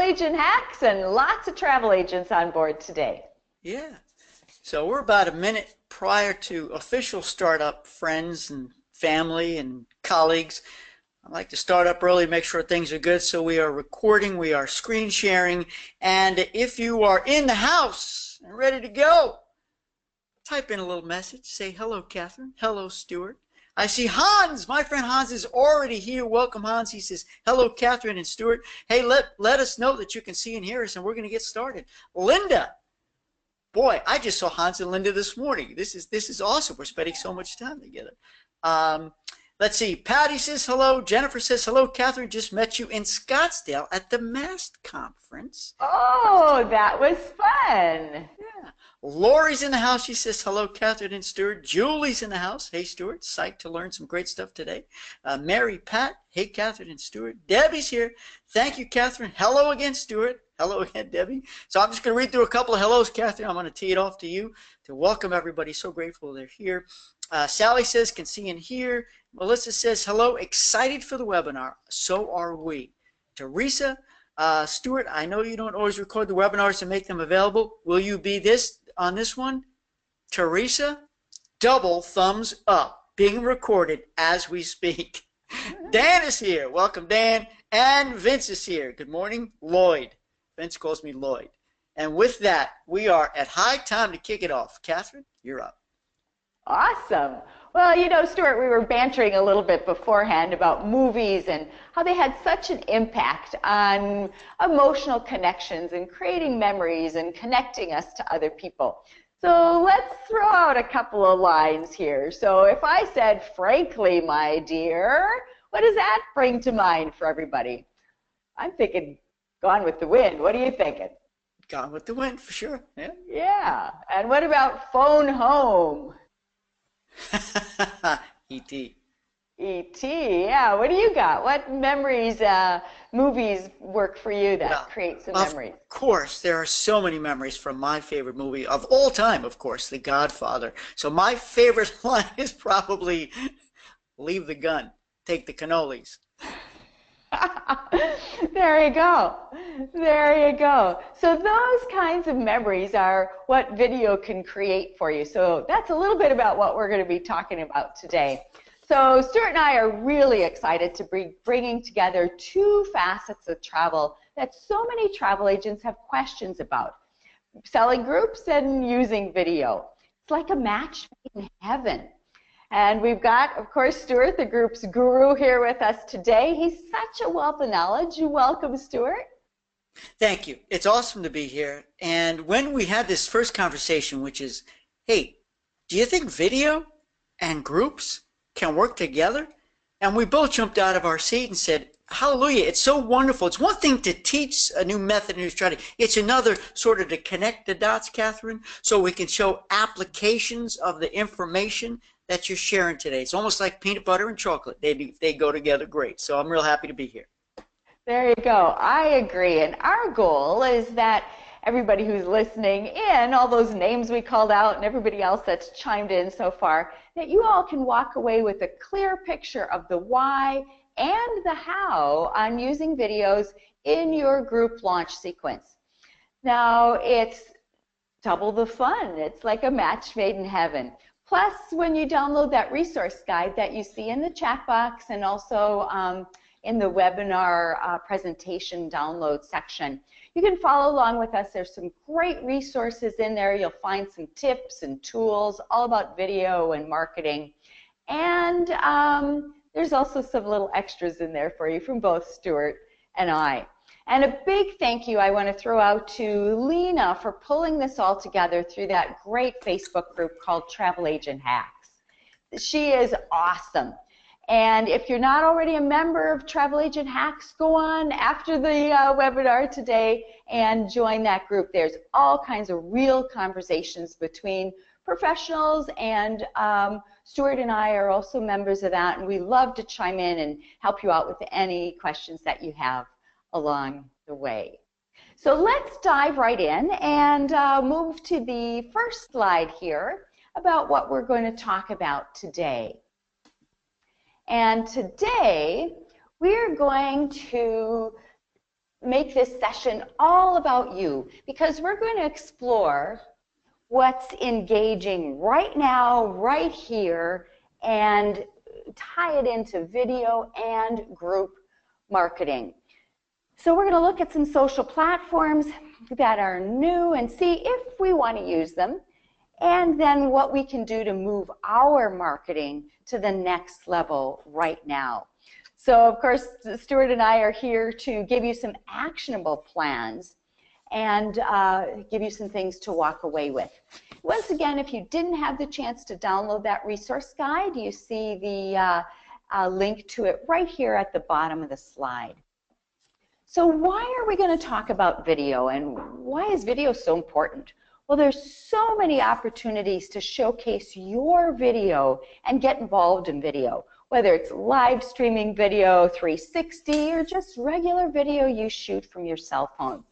agent hacks and lots of travel agents on board today. Yeah. So we're about a minute prior to official startup, friends and family and colleagues. I like to start up early, make sure things are good. So we are recording, we are screen sharing, and if you are in the house and ready to go, type in a little message. Say hello, Catherine. Hello, Stuart. I see Hans. My friend Hans is already here. Welcome, Hans. He says, hello, Catherine and Stuart. Hey, let us know that you can see and hear us, and we're going to get started. Linda. Boy, I just saw Hans and Linda this morning. This is awesome. We're spending so much time together. Let's see. Patty says hello. Jennifer says hello. Catherine, just met you in Scottsdale at the MAST conference. Oh, that was fun. Yeah. Lori's in the house. She says hello, Catherine and Stuart. Julie's in the house. Hey, Stuart. Psyched to learn some great stuff today. Mary Pat. Hey, Catherine and Stuart. Debbie's here. Thank you, Catherine. Hello again, Stuart. Hello again, Debbie. So I'm just going to read through a couple of hellos, Catherine. I'm going to tee it off to you to welcome everybody. So grateful they're here. Sally says, can see and hear. Melissa says, hello, excited for the webinar. So are we. Teresa, Stuart, I know you don't always record the webinars and make them available. Will you be on this one? Teresa, double thumbs up. Being recorded as we speak. Dan is here. Welcome, Dan. And Vince is here. Good morning, Lloyd. Vince calls me Lloyd. And with that, we are at high time to kick it off. Catherine, you're up. Awesome. Well, you know, Stuart, we were bantering a little bit beforehand about movies and how they had such an impact on emotional connections and creating memories and connecting us to other people. So let's throw out a couple of lines here. So if I said, frankly, my dear, what does that bring to mind for everybody? I'm thinking Gone with the Wind. What are you thinking? Gone with the Wind, for sure. Yeah. Yeah. And what about Phone Home? E.T. E.T., yeah. What do you got? What memories, movies work for you that create some memories? Of course, there are so many memories from my favorite movie of all time, of course, The Godfather. So my favorite line is probably, leave the gun, take the cannolis. There you go. There you go. So those kinds of memories are what video can create for you. So that's a little bit about what we're going to be talking about today. So Stuart and I are really excited to be bringing together two facets of travel that so many travel agents have questions about. Selling groups and using video. It's like a match made in heaven. And we've got, of course, Stuart, the group's guru, here with us today. He's such a wealth of knowledge. Welcome, Stuart. Thank you. It's awesome to be here. And when we had this first conversation, which is, hey, do you think video and groups can work together? And we both jumped out of our seat and said, hallelujah, it's so wonderful. It's one thing to teach a new method, a new strategy. It's another sort of to connect the dots, Catherine, so we can show applications of the information that you're sharing today. It's almost like peanut butter and chocolate. They go together great. So I'm real happy to be here. There you go. I agree. And our goal is that everybody who's listening in, all those names we called out and everybody else that's chimed in so far, that you all can walk away with a clear picture of the why and the how on using videos in your group launch sequence. Now, it's double the fun. It's like a match made in heaven. Plus, when you download that resource guide that you see in the chat box and also in the webinar presentation download section, you can follow along with us. There's some great resources in there. You'll find some tips and tools all about video and marketing. And there's also some little extras in there for you from both Stuart and I. And a big thank you I want to throw out to Lena for pulling this all together through that great Facebook group called Travel Agent Hacks. She is awesome. And if you're not already a member of Travel Agent Hacks, go on after the webinar today and join that group. There's all kinds of real conversations between professionals, and Stuart and I are also members of that, and we love to chime in and help you out with any questions that you have along the way. So let's dive right in and move to the first slide here about what we're going to talk about today. And today we're going to make this session all about you, because we're going to explore what's engaging right now, right here, and tie it into video and group marketing. So we're going to look at some social platforms that are new and see if we want to use them, and then what we can do to move our marketing to the next level right now. So of course, Stuart and I are here to give you some actionable plans and give you some things to walk away with. Once again, if you didn't have the chance to download that resource guide, you see the link to it right here at the bottom of the slide. So why are we going to talk about video, and why is video so important? Well, there's so many opportunities to showcase your video and get involved in video, whether it's live streaming video, 360, or just regular video you shoot from your cell phone.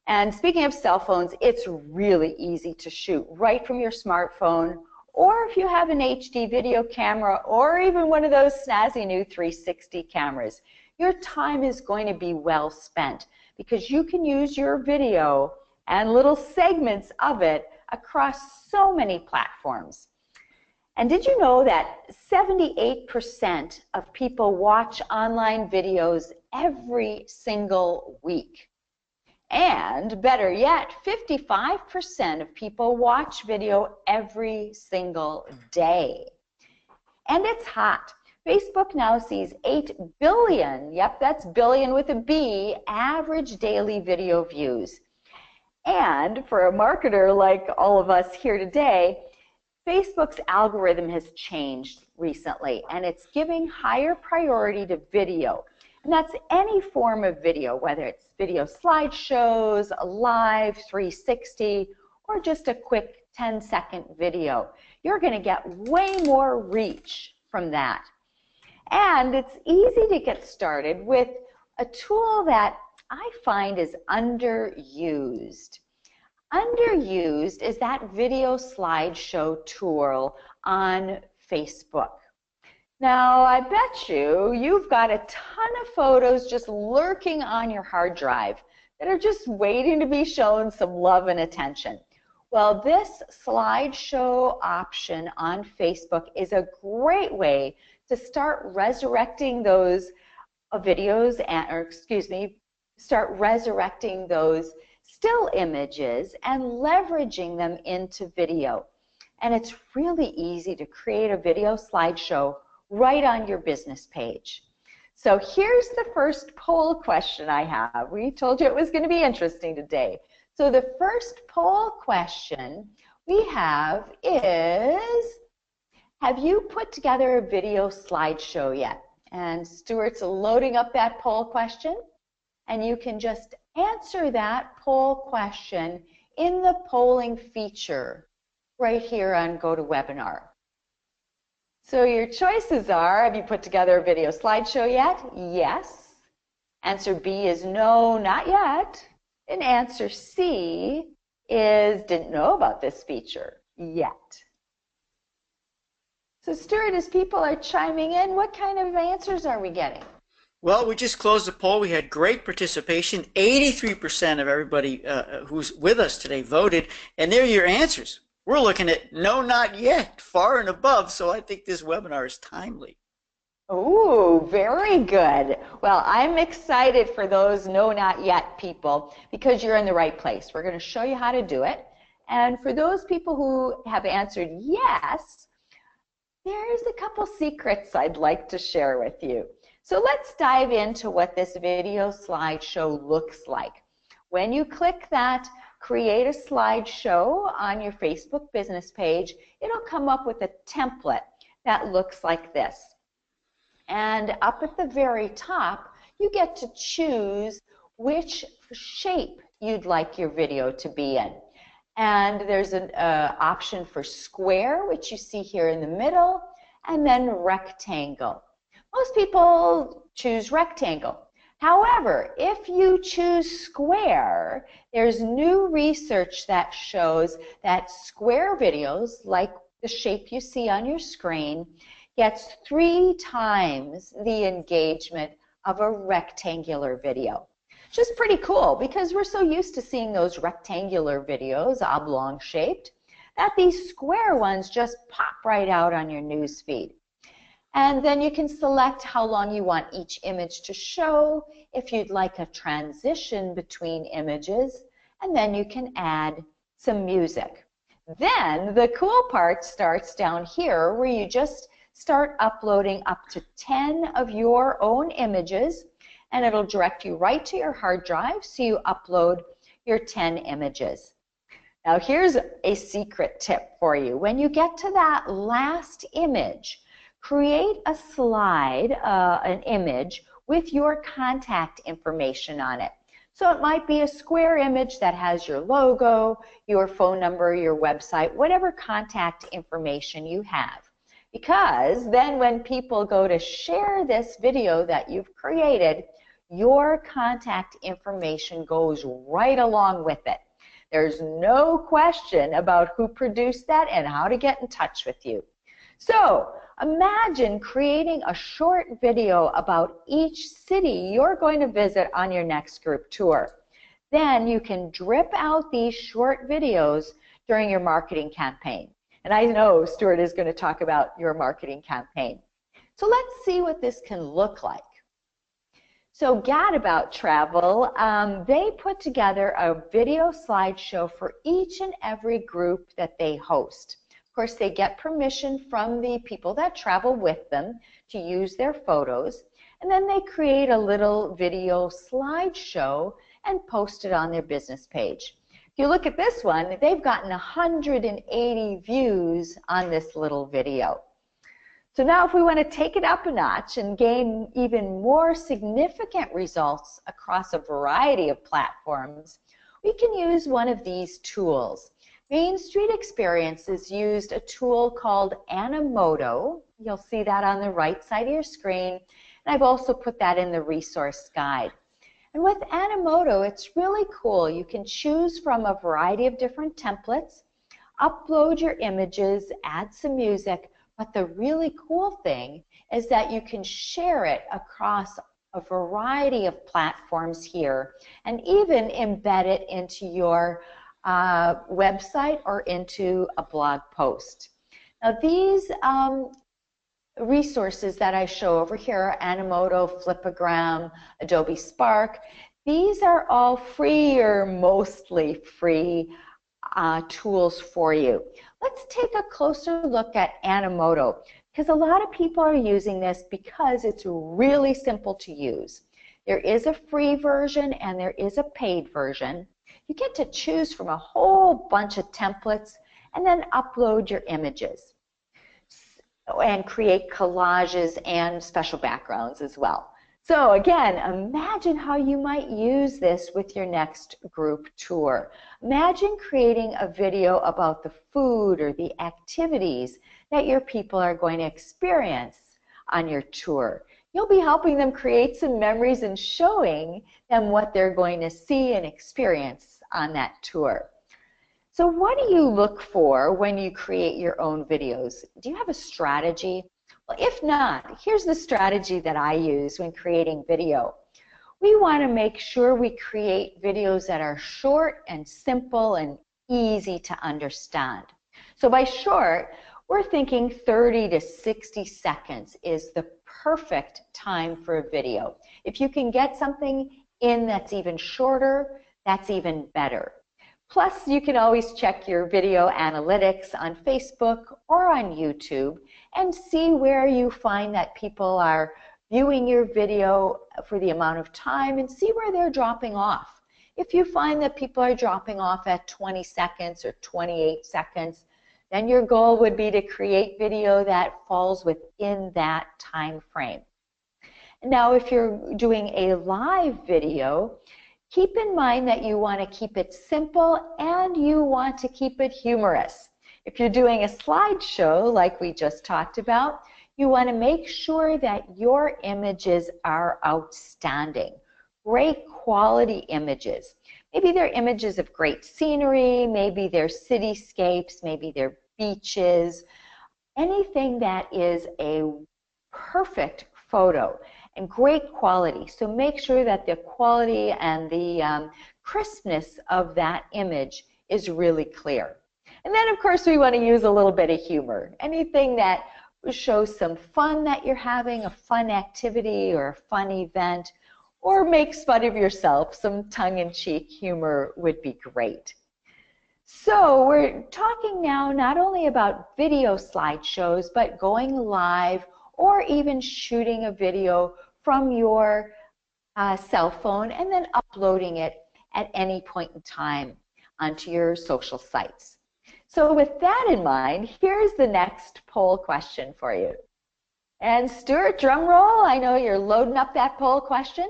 And speaking of cell phones, it's really easy to shoot right from your smartphone, or if you have an HD video camera, or even one of those snazzy new 360 cameras. Your time is going to be well spent because you can use your video and little segments of it across so many platforms. And did you know that 78% of people watch online videos every single week? And better yet, 55% of people watch video every single day. And it's hot. Facebook now sees 8 billion, yep, that's billion with a B, average daily video views. And for a marketer like all of us here today, Facebook's algorithm has changed recently, and it's giving higher priority to video. And that's any form of video, whether it's video slideshows, a live 360, or just a quick 10-second video. You're going to get way more reach from that. And it's easy to get started with a tool that I find is underused. Underused is that video slideshow tool on Facebook. Now, I bet you've got a ton of photos just lurking on your hard drive that are just waiting to be shown some love and attention. Well, this slideshow option on Facebook is a great way to start resurrecting those videos, start resurrecting those still images and leveraging them into video. And it's really easy to create a video slideshow right on your business page. So here's the first poll question I have. We told you it was going to be interesting today. So the first poll question we have is, have you put together a video slideshow yet? And Stuart's loading up that poll question, and you can just answer that poll question in the polling feature right here on GoToWebinar. So your choices are, have you put together a video slideshow yet? Yes. Answer B is no, not yet. And answer C is didn't know about this feature yet. So Stuart, as people are chiming in, what kind of answers are we getting? Well, we just closed the poll. We had great participation. 83% of everybody who's with us today voted, and there are your answers. We're looking at no, not yet, far and above, so I think this webinar is timely. Oh, very good. Well, I'm excited for those no, not yet people because you're in the right place. We're going to show you how to do it. And for those people who have answered yes, there's a couple secrets I'd like to share with you. So let's dive into what this video slideshow looks like. When you click that Create a Slideshow on your Facebook business page, it'll come up with a template that looks like this. And up at the very top, you get to choose which shape you'd like your video to be in. And there's an option for square, which you see here in the middle, and then rectangle. Most people choose rectangle. However, if you choose square, there's new research that shows that square videos, like the shape you see on your screen, gets 3 times the engagement of a rectangular video. which is pretty cool because we're so used to seeing those rectangular videos, oblong shaped, that these square ones just pop right out on your news feed. And then you can select how long you want each image to show, if you'd like a transition between images, and then you can add some music. Then the cool part starts down here where you just start uploading up to 10 of your own images, and it'll direct you right to your hard drive, so you upload your 10 images. Now here's a secret tip for you. When you get to that last image, create a slide, an image with your contact information on it. So it might be a square image that has your logo, your phone number, your website, whatever contact information you have. Because then when people go to share this video that you've created, your contact information goes right along with it. There's no question about who produced that and how to get in touch with you. So imagine creating a short video about each city you're going to visit on your next group tour. Then you can drip out these short videos during your marketing campaign. And I know Stuart is going to talk about your marketing campaign. So let's see what this can look like. So Gadabout Travel, they put together a video slideshow for each and every group that they host. Of course, they get permission from the people that travel with them to use their photos, and then they create a little video slideshow and post it on their business page. If you look at this one, they've gotten 180 views on this little video. So now if we want to take it up a notch and gain even more significant results across a variety of platforms, we can use one of these tools. Main Street Experiences used a tool called Animoto. You'll see that on the right side of your screen, and I've also put that in the resource guide. And with Animoto, it's really cool. You can choose from a variety of different templates, upload your images, add some music, but the really cool thing is that you can share it across a variety of platforms here and even embed it into your website or into a blog post. Now these resources that I show over here, Animoto, Flipagram, Adobe Spark, these are all free or mostly free tools for you. Let's take a closer look at Animoto, because a lot of people are using this because it's really simple to use. There is a free version and there is a paid version. You get to choose from a whole bunch of templates and then upload your images and create collages and special backgrounds as well. So again, imagine how you might use this with your next group tour. Imagine creating a video about the food or the activities that your people are going to experience on your tour. You'll be helping them create some memories and showing them what they're going to see and experience on that tour. So what do you look for when you create your own videos? Do you have a strategy? Well, if not, here's the strategy that I use when creating video. We want to make sure we create videos that are short and simple and easy to understand. So by short, we're thinking 30 to 60 seconds is the perfect time for a video. If you can get something in that's even shorter, that's even better. Plus, you can always check your video analytics on Facebook or on YouTube and see where you find that people are viewing your video for the amount of time and see where they're dropping off. If you find that people are dropping off at 20 seconds or 28 seconds, then your goal would be to create video that falls within that time frame. Now, if you're doing a live video, keep in mind that you want to keep it simple and you want to keep it humorous. If you're doing a slideshow like we just talked about, you want to make sure that your images are outstanding. Great quality images. Maybe they're images of great scenery, maybe they're cityscapes, maybe they're beaches, anything that is a perfect photo. and great quality. So make sure that the quality and the crispness of that image is really clear. And then, of course, we want to use a little bit of humor. Anything that shows some fun that you're having, a fun activity or a fun event, or makes fun of yourself, some tongue-in-cheek humor would be great. So we're talking now not only about video slideshows, but going live or even shooting a video from your cell phone and then uploading it at any point in time onto your social sites. So with that in mind, here's the next poll question for you. And Stuart, drum roll, I know you're loading up that poll question.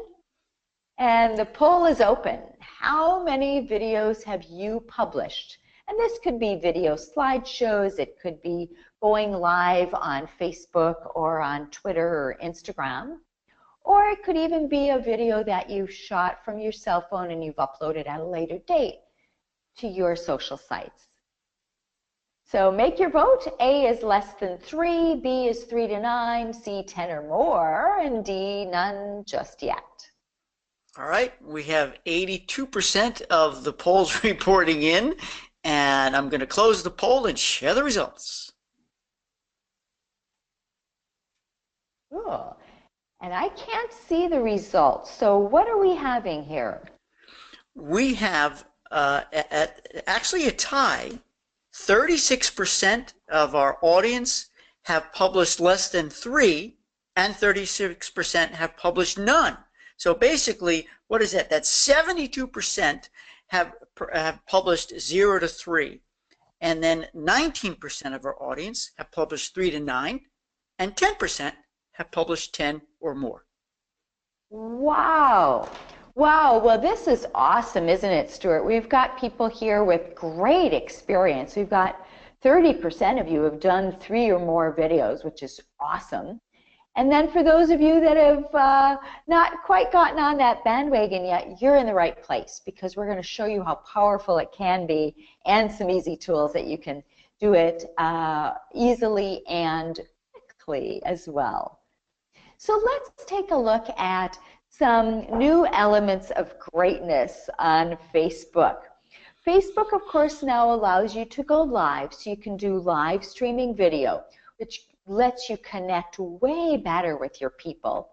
And the poll is open. How many videos have you published? And this could be video slideshows, it could be going live on Facebook or on Twitter or Instagram, or it could even be a video that you shot from your cell phone and you've uploaded at a later date to your social sites. So make your vote. A is less than 3, B is 3 to 9, C 10 or more, and D none just yet. All right, we have 82% of the polls reporting in, and I'm going to close the poll and share the results. Cool. And I can't see the results. So what are we having here? We have actually a tie. 36% of our audience have published less than 3, and 36% have published none. So basically, what is that? That's 72% have published 0 to 3. And then 19% of our audience have published 3 to 9. And 10% have published 10 or more. Wow. Wow. Well, this is awesome, isn't it, Stuart? We've got people here with great experience. We've got 30% of you have done 3 or more videos, which is awesome. And then for those of you that have not quite gotten on that bandwagon yet, you're in the right place, because we're going to show you how powerful it can be and some easy tools that you can do it easily and quickly as well. So let's take a look at some new elements of greatness on Facebook. Facebook, of course, now allows you to go live, so you can do live streaming video, which lets you connect way better with your people.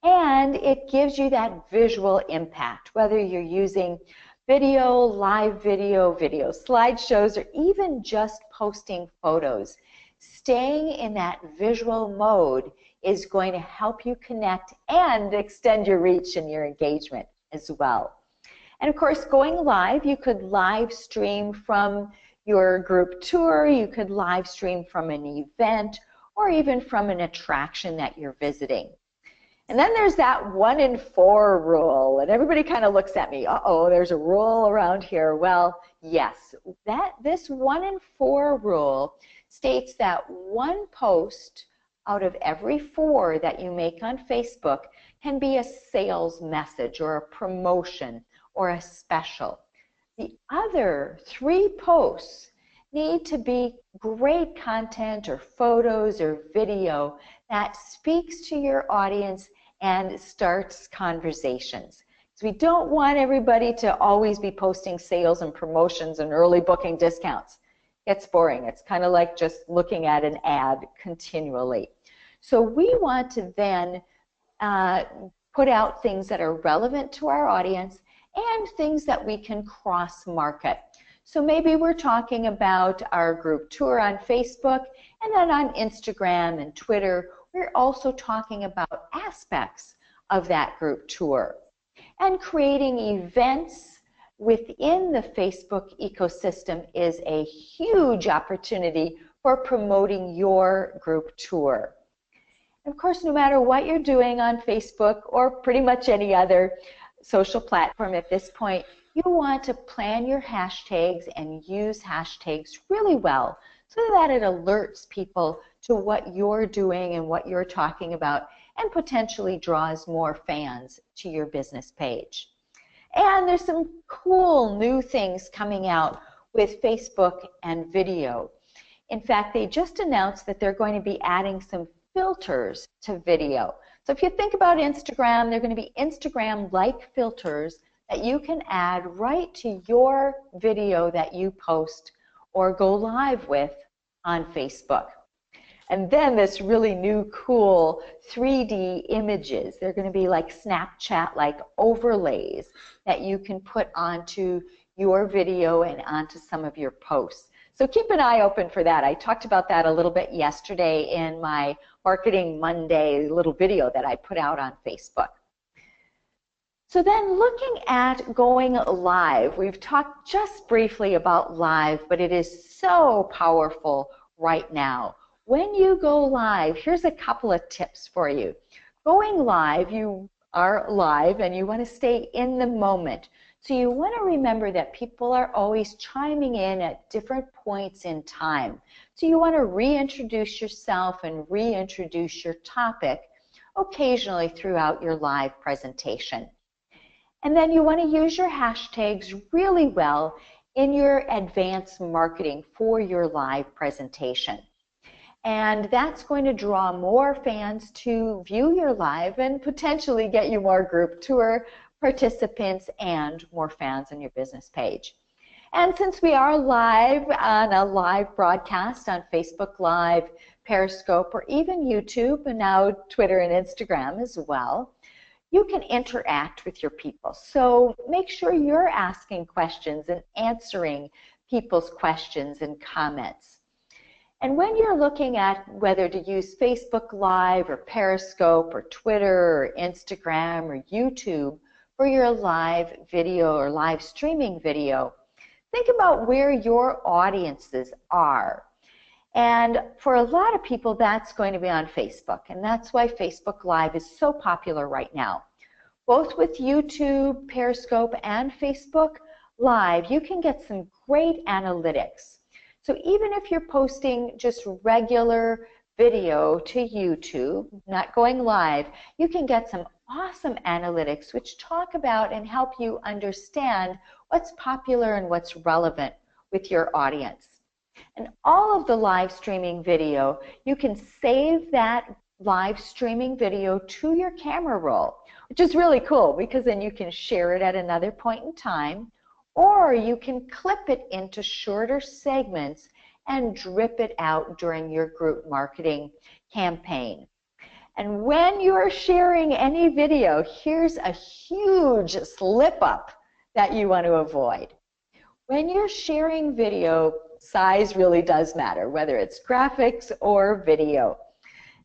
And it gives you that visual impact, whether you're using video, live video, video slideshows, or even just posting photos. Staying in that visual mode is going to help you connect and extend your reach and your engagement as well. And of course, going live, you could live stream from your group tour, you could live stream from an event, or even from an attraction that you're visiting. And then there's that 1 in 4 rule, and everybody kind of looks at me, uh-oh, there's a rule around here. Well, yes, this 1 in 4 rule states that 1 post out of every 4 that you make on Facebook can be a sales message or a promotion or a special. The other 3 posts need to be great content or photos or video that speaks to your audience and starts conversations. So we don't want everybody to always be posting sales and promotions and early booking discounts. It's boring. It's kind of like just looking at an ad continually. So we want to then put out things that are relevant to our audience and things that we can cross-market. So maybe we're talking about our group tour on Facebook, and then on Instagram and Twitter, we're also talking about aspects of that group tour. And creating events within the Facebook ecosystem is a huge opportunity for promoting your group tour. Of course, no matter what you're doing on Facebook or pretty much any other social platform at this point, you want to plan your hashtags and use hashtags really well so that it alerts people to what you're doing and what you're talking about, and potentially draws more fans to your business page. And there's some cool new things coming out with Facebook and video. In fact, they just announced that they're going to be adding some filters to video. So if you think about Instagram, they're going to be Instagram-like filters that you can add right to your video that you post or go live with on Facebook. And then this really new cool 3D images. They're going to be like Snapchat-like overlays that you can put onto your video and onto some of your posts. So keep an eye open for that. I talked about that a little bit yesterday in my Marketing Monday little video that I put out on Facebook. So then looking at going live, we've talked just briefly about live, but it is so powerful right now. When you go live, here's a couple of tips for you. Going live, you are live and you want to stay in the moment. So you want to remember that people are always chiming in at different points in time. So you want to reintroduce yourself and reintroduce your topic occasionally throughout your live presentation. And then you want to use your hashtags really well in your advanced marketing for your live presentation. And that's going to draw more fans to view your live and potentially get you more group tour participants and more fans on your business page. And since we are live on a live broadcast on Facebook Live, Periscope, or even YouTube, and now Twitter and Instagram as well, you can interact with your people. So make sure you're asking questions and answering people's questions and comments. And when you're looking at whether to use Facebook Live or Periscope or Twitter or Instagram or YouTube for your live video or live streaming video, think about where your audiences are. And for a lot of people, that's going to be on Facebook, and that's why Facebook Live is so popular right now. Both with YouTube, Periscope, and Facebook Live, you can get some great analytics. So even if you're posting just regular video to YouTube, not going live, you can get some awesome analytics which talk about and help you understand what's popular and what's relevant with your audience. And all of the live streaming video, you can save that live streaming video to your camera roll, which is really cool because then you can share it at another point in time, or you can clip it into shorter segments and drip it out during your group marketing campaign. And when you're sharing any video, here's a huge slip up that you want to avoid. When you're sharing video, size really does matter, whether it's graphics or video.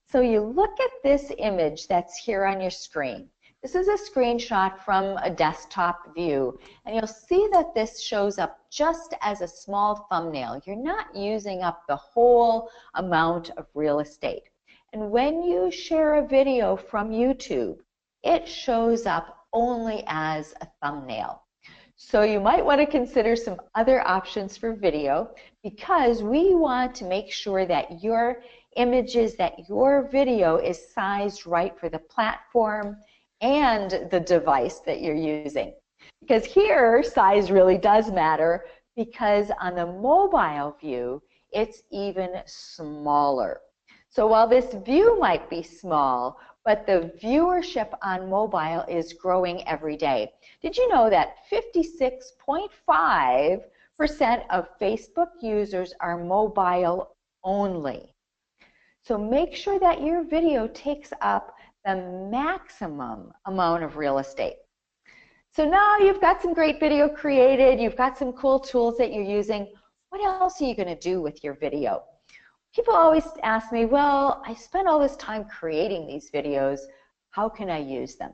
So you look at this image that's here on your screen. This is a screenshot from a desktop view, and you'll see that this shows up just as a small thumbnail. You're not using up the whole amount of real estate. And when you share a video from YouTube, it shows up only as a thumbnail. So you might want to consider some other options for video, because we want to make sure that your images, that your video is sized right for the platform and the device that you're using. Because here, size really does matter, because on the mobile view, it's even smaller. So while this view might be small, but the viewership on mobile is growing every day. Did you know that 56.5% of Facebook users are mobile only? So make sure that your video takes up the maximum amount of real estate. So now you've got some great video created, you've got some cool tools that you're using. What else are you going to do with your video? People always ask me, well, I spent all this time creating these videos, how can I use them?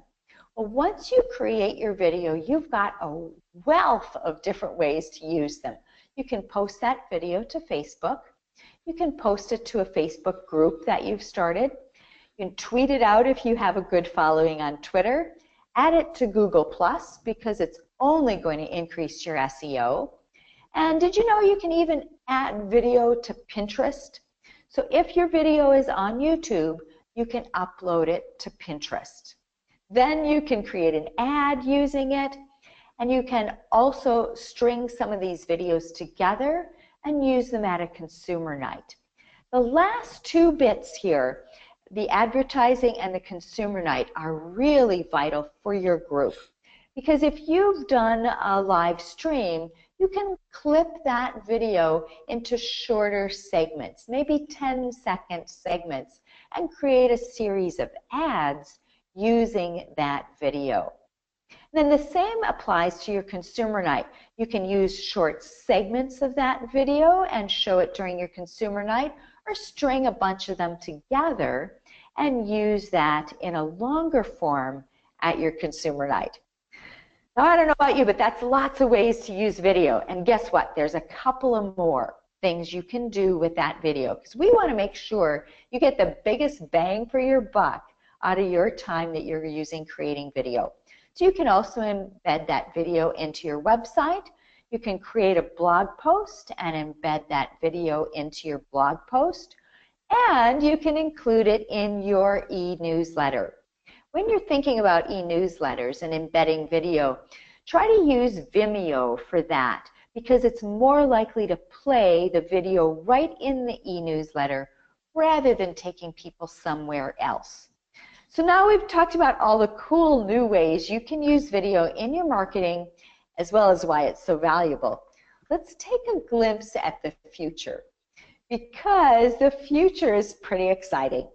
Well, once you create your video, you've got a wealth of different ways to use them. You can post that video to Facebook. You can post it to a Facebook group that you've started. You can tweet it out if you have a good following on Twitter. Add it to Google Plus, because it's only going to increase your SEO. And did you know you can even add video to Pinterest? So if your video is on YouTube, you can upload it to Pinterest. Then you can create an ad using it, and you can also string some of these videos together and use them at a consumer night. The last two bits here, the advertising and the consumer night are really vital for your group. Because if you've done a live stream, you can clip that video into shorter segments, maybe 10-second segments, and create a series of ads using that video. And then the same applies to your consumer night. You can use short segments of that video and show it during your consumer night, or string a bunch of them together and use that in a longer form at your consumer night. Now, I don't know about you, but that's lots of ways to use video. And guess what? There's a couple of more things you can do with that video, because we want to make sure you get the biggest bang for your buck out of your time that you're using creating video. So you can also embed that video into your website. You can create a blog post and embed that video into your blog post. And you can include it in your e-newsletter. When you're thinking about e-newsletters and embedding video, try to use Vimeo for that, because it's more likely to play the video right in the e-newsletter rather than taking people somewhere else. So now we've talked about all the cool new ways you can use video in your marketing, as well as why it's so valuable. Let's take a glimpse at the future, because the future is pretty exciting.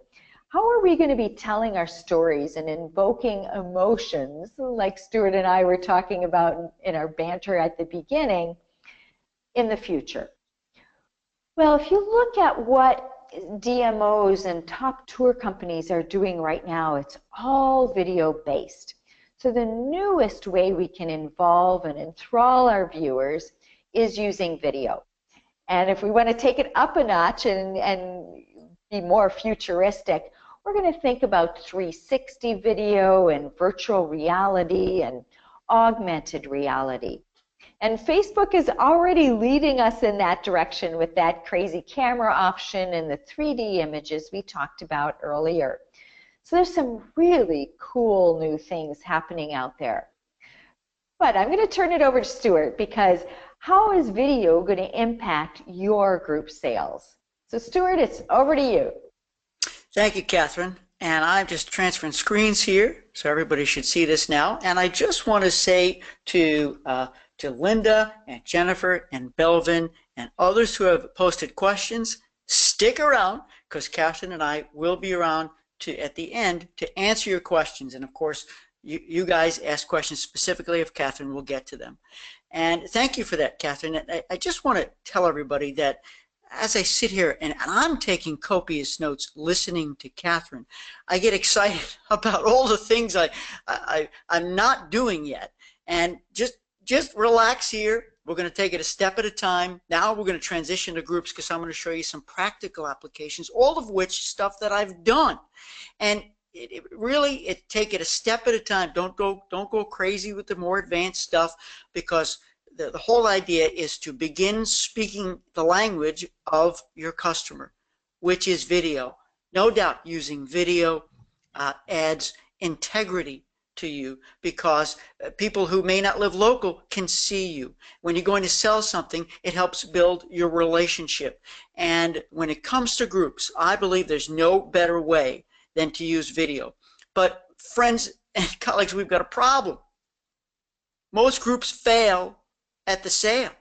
How are we going to be telling our stories and invoking emotions like Stuart and I were talking about in our banter at the beginning in the future? Well, if you look at what DMOs and top tour companies are doing right now, it's all video based. So the newest way we can involve and enthrall our viewers is using video. And if we want to take it up a notch and be more futuristic, we're going to think about 360 video and virtual reality and augmented reality. And Facebook is already leading us in that direction with that crazy camera option and the 3D images we talked about earlier. So there's some really cool new things happening out there. But I'm going to turn it over to Stuart, because how is video going to impact your group sales? So Stuart, it's over to you. Thank you, Catherine. And I'm just transferring screens here, so everybody should see this now. And I just want to say to Linda and Jennifer and Belvin and others who have posted questions, stick around, because Catherine and I will be around at the end to answer your questions. And of course, you guys ask questions specifically of Catherine, we'll get to them. And thank you for that, Catherine. And I just want to tell everybody that as I sit here and I'm taking copious notes listening to Catherine, I get excited about all the things I'm not doing yet. And just relax here. We're going to take it a step at a time. Now we're going to transition to groups, because I'm going to show you some practical applications, all of which stuff that I've done. And take it a step at a time. Don't go crazy with the more advanced stuff, because the whole idea is to begin speaking the language of your customer, which is video. No doubt using video adds integrity to you, because people who may not live local can see you. When you're going to sell something, it helps build your relationship. And when it comes to groups, I believe there's no better way than to use video. But friends and colleagues, we've got a problem. Most groups fail at the sale.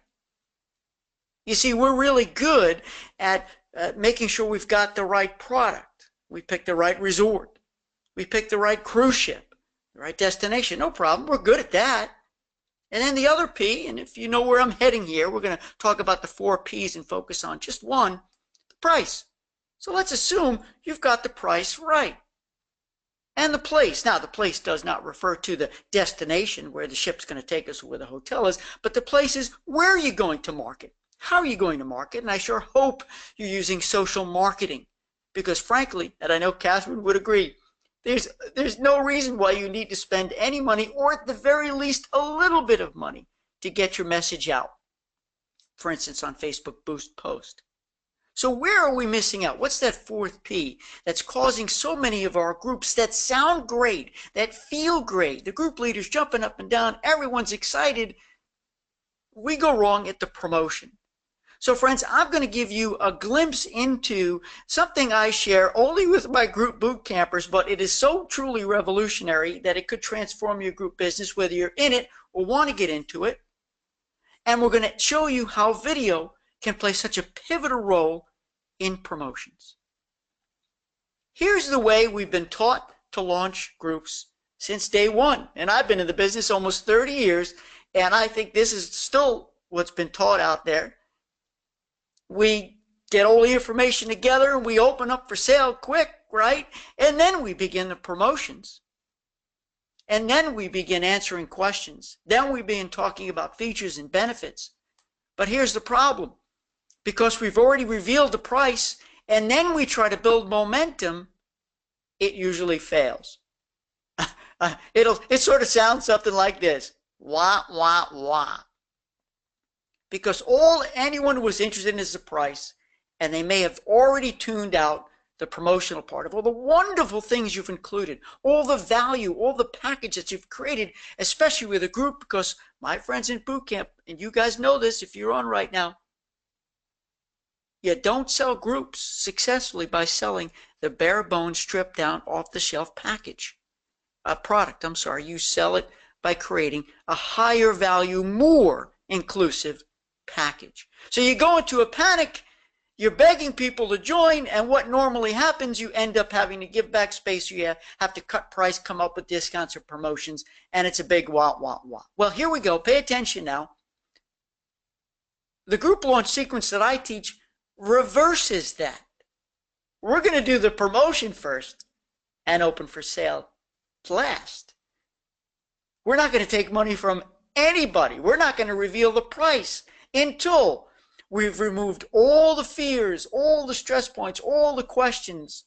You see, we're really good at making sure we've got the right product. We pick the right resort. We pick the right cruise ship, the right destination. No problem. We're good at that. And then the other P, and if you know where I'm heading here, we're going to talk about the 4 Ps and focus on just one, the price. So let's assume you've got the price right. And the place. Now, the place does not refer to the destination where the ship's going to take us or where the hotel is, but the place is where are you going to market? How are you going to market? And I sure hope you're using social marketing, because frankly, and I know Catherine would agree, there's no reason why you need to spend any money, or at the very least a little bit of money, to get your message out. For instance, on Facebook Boost Post. So where are we missing out? What's that 4th P that's causing so many of our groups that sound great, that feel great, the group leaders jumping up and down, everyone's excited? We go wrong at the promotion. So friends, I'm going to give you a glimpse into something I share only with my group boot campers, but it is so truly revolutionary that it could transform your group business, whether you're in it or want to get into it. And we're going to show you how video can play such a pivotal role in promotions. Here's the way we've been taught to launch groups since day one. And I've been in the business almost 30 years, and I think this is still what's been taught out there. We get all the information together and we open up for sale quick, right? And then we begin the promotions. And then we begin answering questions. Then we begin talking about features and benefits. But here's the problem. Because we've already revealed the price and then we try to build momentum, it usually fails. It sort of sounds something like this. Wah, wah, wah. Because all anyone was interested in is the price, and they may have already tuned out the promotional part of all the wonderful things you've included, all the value, all the package that you've created, especially with a group, because my friends in boot camp, and you guys know this if you're on right now, you don't sell groups successfully by selling the bare bones stripped down off the shelf package. Product, I'm sorry, you sell it by creating a higher value, more inclusive package. So you go into a panic, you're begging people to join, and what normally happens, you end up having to give back space, you have to cut price, come up with discounts or promotions, and it's a big wah, wah, wah. Well, here we go. Pay attention now. The group launch sequence that I teach reverses that. We're going to do the promotion first and open for sale last. We're not going to take money from anybody. We're not going to reveal the price until we've removed all the fears, all the stress points, all the questions,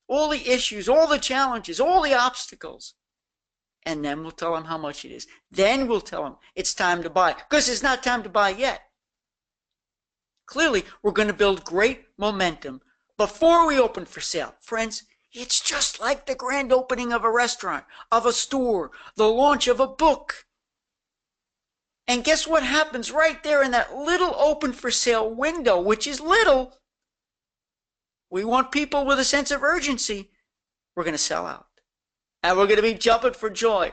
all the issues, all the challenges, all the obstacles. And then we'll tell them how much it is. Then we'll tell them it's time to buy, because it's not time to buy yet. Clearly, we're going to build great momentum before we open for sale. Friends, it's just like the grand opening of a restaurant, of a store, the launch of a book. And guess what happens right there in that little open for sale window, which is little? We want people with a sense of urgency. We're going to sell out. And we're going to be jumping for joy.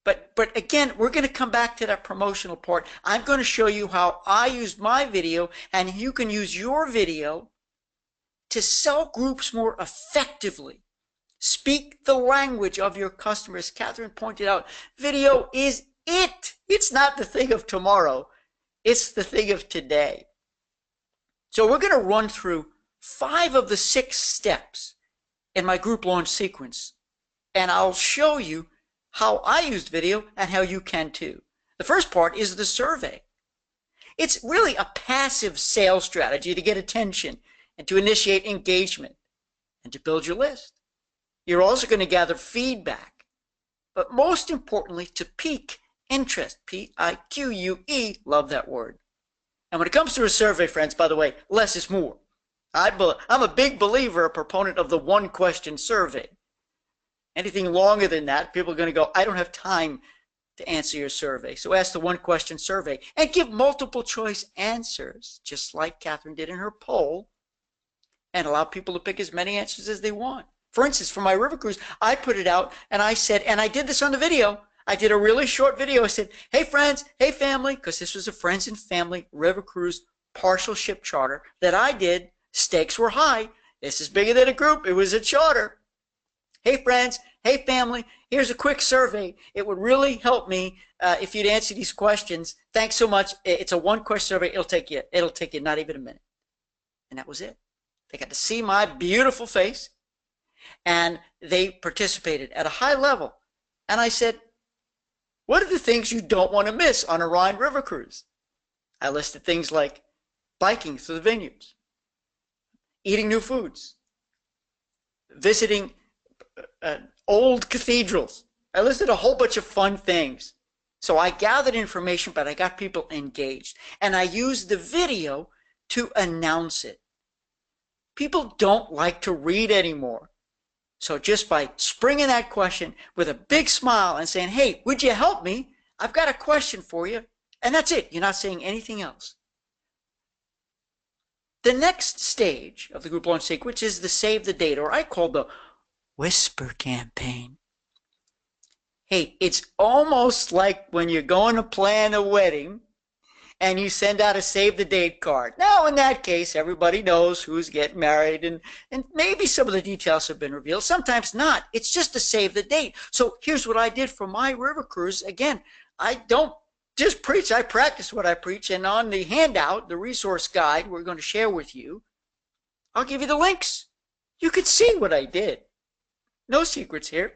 But again, we're going to come back to that promotional part. I'm going to show you how I used my video, and you can use your video to sell groups more effectively. Speak the language of your customers. Catherine pointed out, video is it. It's not the thing of tomorrow. It's the thing of today. So we're going to run through 5 of the 6 steps in my group launch sequence. And I'll show you how I used video and how you can too. The first part is the survey. It's really a passive sales strategy to get attention and to initiate engagement and to build your list. You're also going to gather feedback, but most importantly, to pique interest, P-I-Q-U-E, love that word. And when it comes to a survey, friends, by the way, less is more. I'm a big believer, a proponent of the one-question survey. Anything longer than that, people are going to go, I don't have time to answer your survey. So ask the one-question survey and give multiple choice answers, just like Catherine did in her poll, and allow people to pick as many answers as they want. For instance, for my river cruise, I put it out and I said, and I did this on the video, I did a really short video. I said, hey friends, hey family, because this was a friends and family river cruise partial ship charter that I did. Stakes were high. This is bigger than a group. It was a charter. Hey friends, hey family, here's a quick survey. It would really help me if you'd answer these questions. Thanks so much. It's a one-question survey. It'll take you not even a minute. And that was it. They got to see my beautiful face, and they participated at a high level. And I said, what are the things you don't want to miss on a Rhine River cruise? I listed things like biking through the vineyards, eating new foods, visiting old cathedrals. I listed a whole bunch of fun things. So I gathered information, but I got people engaged. And I used the video to announce it. People don't like to read anymore. So just by springing that question with a big smile and saying, hey, would you help me? I've got a question for you. And that's it. You're not saying anything else. The next stage of the group launch sequence is the save the date, or I call the whisper campaign. Hey, it's almost like when you're going to plan a wedding and you send out a save the date card. Now, in that case, everybody knows who's getting married, and maybe some of the details have been revealed. Sometimes not. It's just to save the date. So here's what I did for my river cruise. Again, I don't just preach. I practice what I preach. And on the handout, the resource guide we're going to share with you, I'll give you the links. You could see what I did. No secrets here.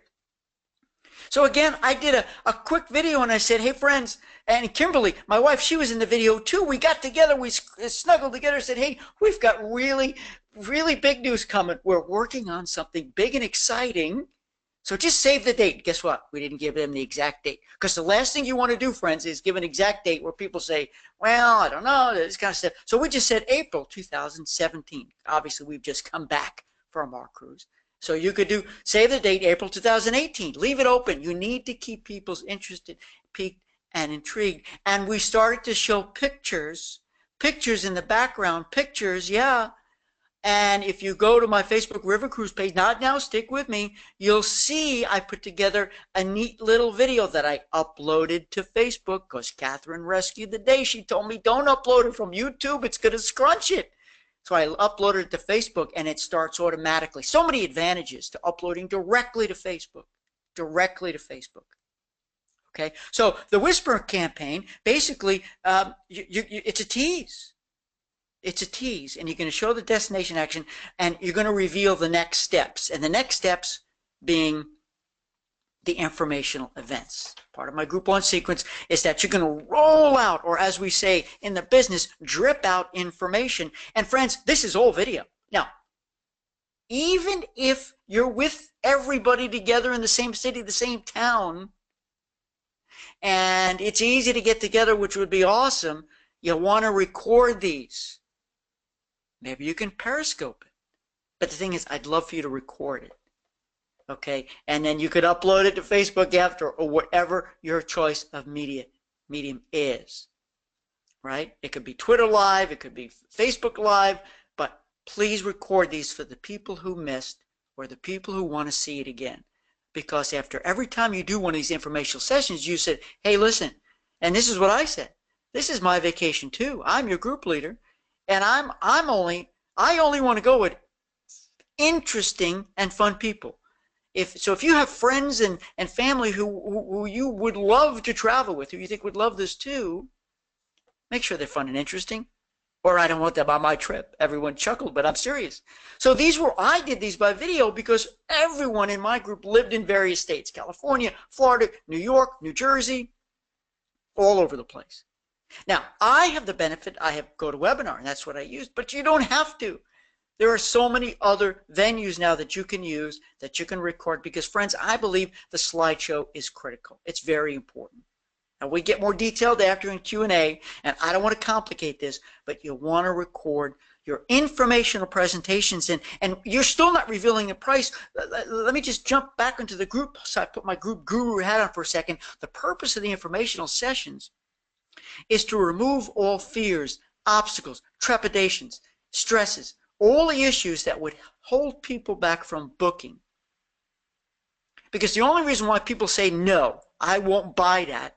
So again, I did a quick video and I said, hey friends, and Kimberly, my wife, she was in the video too. We got together, we snuggled together and said, hey, we've got really, really big news coming. We're working on something big and exciting. So just save the date. Guess what? We didn't give them the exact date. Because the last thing you want to do, friends, is give an exact date where people say, well, I don't know, this kind of stuff. So we just said April 2017. Obviously, we've just come back from our cruise. So you could do, save the date, April 2018. Leave it open. You need to keep people's interested, piqued, and intrigued. And we started to show pictures in the background, pictures, yeah. And if you go to my Facebook River Cruise page, not now, stick with me, you'll see I put together a neat little video that I uploaded to Facebook because Catherine rescued the day. She told me, don't upload it from YouTube. It's going to scrunch it. So I uploaded it to Facebook and it starts automatically. So many advantages to uploading directly to Facebook. Okay, so the Whisper campaign, basically, it's a tease. It's a tease, and you're going to show the destination action, and you're going to reveal the next steps. And the next steps being the informational events. Part of my group launch sequence is that you're going to roll out, or as we say in the business, drip out information. And friends, this is all video. Now, even if you're with everybody together in the same city, the same town, and it's easy to get together, which would be awesome, you want to record these. Maybe you can Periscope it. But the thing is, I'd love for you to record it. Okay, and then you could upload it to Facebook after, or whatever your choice of medium is, right? It could be Twitter Live, it could be Facebook Live, but please record these for the people who missed or the people who want to see it again. Because after every time you do one of these informational sessions, you said, hey, listen, and this is what I said, this is my vacation too. I'm your group leader, and I only want to go with interesting and fun people. If you have friends and family who you would love to travel with, who you think would love this too, make sure they're fun and interesting, or I don't want them on my trip. Everyone chuckled, but I'm serious. So I did these by video because everyone in my group lived in various states, California, Florida, New York, New Jersey, all over the place. Now, I have the benefit, I have GoToWebinar, and that's what I use, but you don't have to. There are so many other venues now that you can use, that you can record, because friends, I believe the slideshow is critical. It's very important. And we get more detailed after in Q&A, and I don't want to complicate this, but you want to record your informational presentations, and you're still not revealing the price. Let me just jump back into the group, so I put my group guru hat on for a second. The purpose of the informational sessions is to remove all fears, obstacles, trepidations, stresses, all the issues that would hold people back from booking. Because the only reason why people say, no, I won't buy that,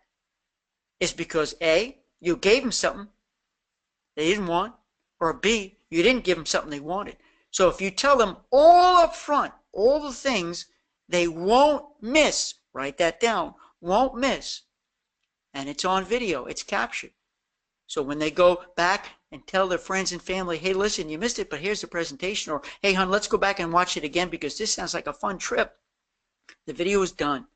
is because A, you gave them something they didn't want, or B, you didn't give them something they wanted. So if you tell them all up front, all the things they won't miss, write that down, won't miss, and it's on video, it's captured. So when they go back and tell their friends and family, hey, listen, you missed it, but here's the presentation, or hey, hon, let's go back and watch it again because this sounds like a fun trip. The video is done,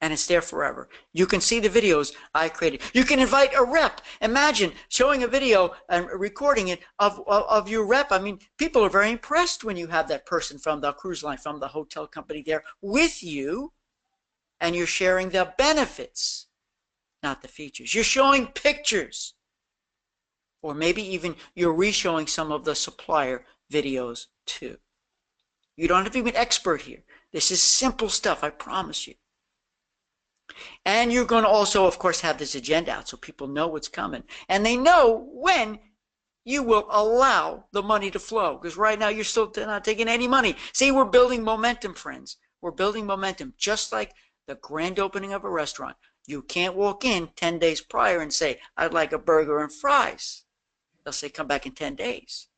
and it's there forever. You can see the videos I created. You can invite a rep. Imagine showing a video and recording it of your rep. I mean, people are very impressed when you have that person from the cruise line, from the hotel company there with you, and you're sharing the benefits, not the features. You're showing pictures. Or maybe even you're re-showing some of the supplier videos too. You don't have to be an expert here. This is simple stuff, I promise you. And you're going to also, of course, have this agenda out so people know what's coming. And they know when you will allow the money to flow. Because right now you're still not taking any money. See, we're building momentum, friends. We're building momentum, just like the grand opening of a restaurant. You can't walk in 10 days prior and say, I'd like a burger and fries. They'll say, come back in 10 days.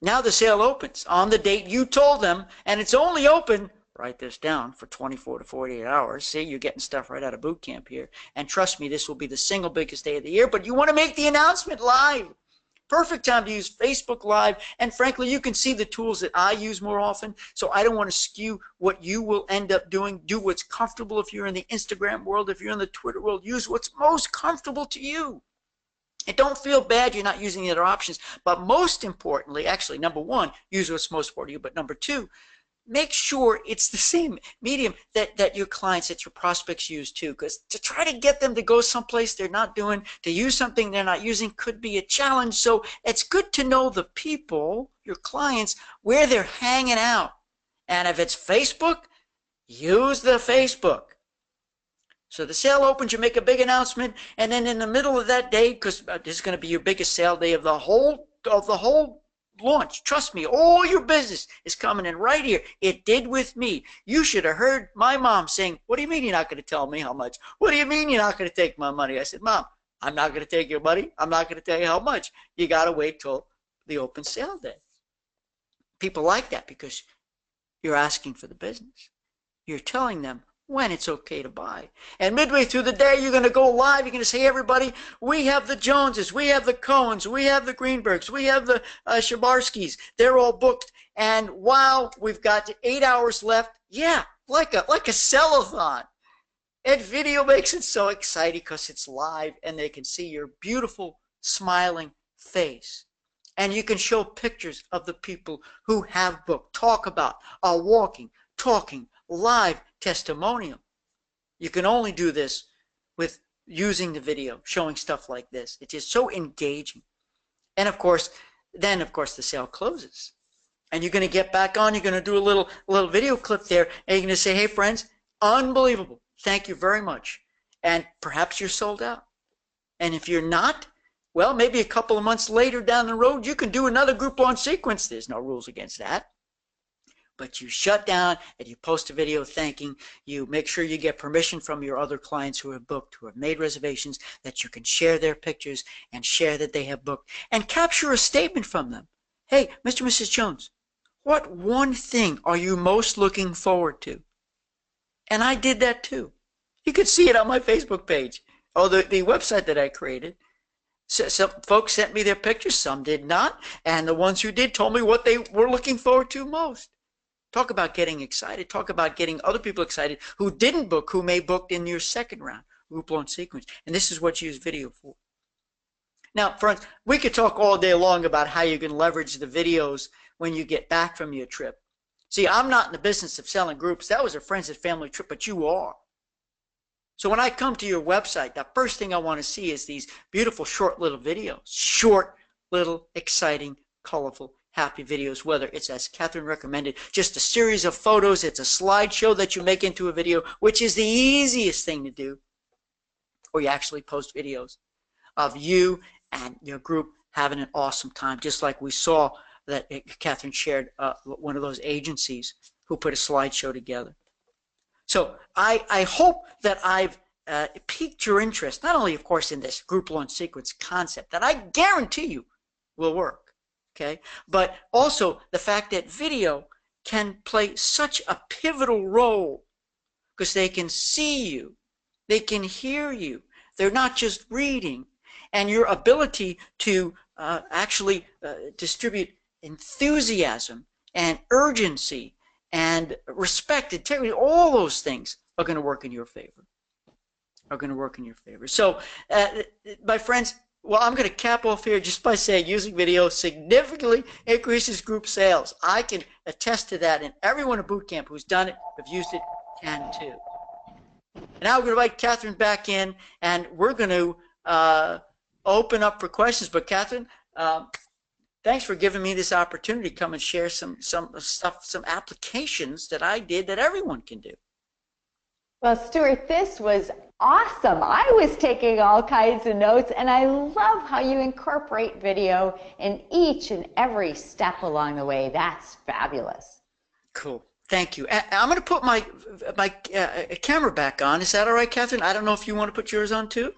Now the sale opens on the date you told them, and it's only open, write this down, for 24 to 48 hours. See, you're getting stuff right out of boot camp here. And trust me, this will be the single biggest day of the year, but you want to make the announcement live. Perfect time to use Facebook Live. And frankly, you can see the tools that I use more often. So I don't want to skew what you will end up doing. Do what's comfortable if you're in the Instagram world. If you're in the Twitter world, use what's most comfortable to you. And don't feel bad you're not using the other options. But most importantly, actually, number one, use what's most important to you. But number two, make sure it's the same medium that your clients, that your prospects use too. Because to try to get them to go someplace they're not doing, to use something they're not using, could be a challenge. So it's good to know the people, your clients, where they're hanging out. And if it's Facebook, use the Facebook. So the sale opens, you make a big announcement, and then in the middle of that day, because this is going to be your biggest sale day of the whole launch. Trust me, all your business is coming in right here. It did with me. You should have heard my mom saying, what do you mean you're not going to tell me how much? What do you mean you're not going to take my money? I said, Mom, I'm not going to take your money. I'm not going to tell you how much. You got to wait till the open sale day. People like that because you're asking for the business. You're telling them when it's okay to buy. And midway through the day, you're going to go live. You're going to say, hey, everybody, we have the Joneses, we have the Cohens, we have the Greenbergs, we have the Shabarskys. They're all booked. And wow, we've got 8 hours left. Yeah, like a sell-a-thon. And video makes it so exciting because it's live and they can see your beautiful, smiling face. And you can show pictures of the people who have booked. Talk about a walking, talking, live testimonial. You can only do this with using the video, showing stuff like this. It's just so engaging. And of course, then of course the sale closes. And you're going to get back on, you're going to do a little video clip there, and you're going to say, hey friends, unbelievable. Thank you very much. And perhaps you're sold out. And if you're not, well, maybe a couple of months later down the road, you can do another group launch sequence. There's no rules against that. But you shut down and you post a video thanking. You make sure you get permission from your other clients who have booked, who have made reservations, that you can share their pictures and share that they have booked. And capture a statement from them. Hey, Mr. and Mrs. Jones, what one thing are you most looking forward to? And I did that too. You could see it on my Facebook page. Oh, the website that I created. So, some folks sent me their pictures, some did not. And the ones who did told me what they were looking forward to most. Talk about getting excited. Talk about getting other people excited who didn't book, who may booked in your second round, group launch sequence. And this is what you use video for. Now, friends, we could talk all day long about how you can leverage the videos when you get back from your trip. See, I'm not in the business of selling groups. That was a friends and family trip, but you are. So when I come to your website, the first thing I want to see is these beautiful short little videos. Short, little, exciting, colorful, happy videos, whether it's, as Catherine recommended, just a series of photos, it's a slideshow that you make into a video, which is the easiest thing to do, or you actually post videos of you and your group having an awesome time, just like we saw that Catherine shared one of those agencies who put a slideshow together. So I hope that I've piqued your interest, not only, of course, in this group launch sequence concept that I guarantee you will work, okay, but also the fact that video can play such a pivotal role because they can see you, they can hear you, they're not just reading, and your ability to actually distribute enthusiasm and urgency and respect, integrity, all those things are going to work in your favor. So, my friends, well, I'm going to cap off here just by saying using video significantly increases group sales. I can attest to that, and everyone at boot camp who's done it, have used it, can too. And now we're going to invite Catherine back in, and we're going to open up for questions. But Catherine, thanks for giving me this opportunity to come and share some stuff, some applications that I did that everyone can do. Well, Stuart, this was awesome. I was taking all kinds of notes, and I love how you incorporate video in each and every step along the way. That's fabulous. Cool. Thank you. I'm going to put my camera back on. Is that all right, Catherine? I don't know if you want to put yours on too.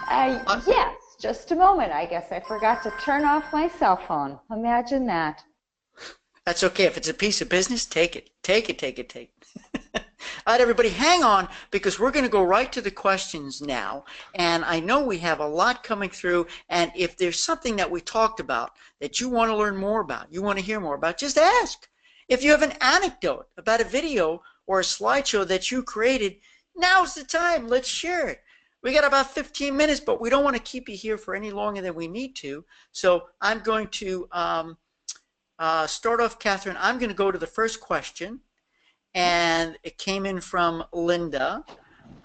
Yes, just a moment. I guess I forgot to turn off my cell phone. Imagine that. That's okay. If it's a piece of business, take it. Take it, take it, take it. All right, everybody, hang on, because we're going to go right to the questions now. And I know we have a lot coming through. And if there's something that we talked about that you want to learn more about, you want to hear more about, just ask. If you have an anecdote about a video or a slideshow that you created, now's the time. Let's share it. We got about 15 minutes, but we don't want to keep you here for any longer than we need to. So I'm going to start off, Catherine. I'm going to go to the first question, and it came in from Linda.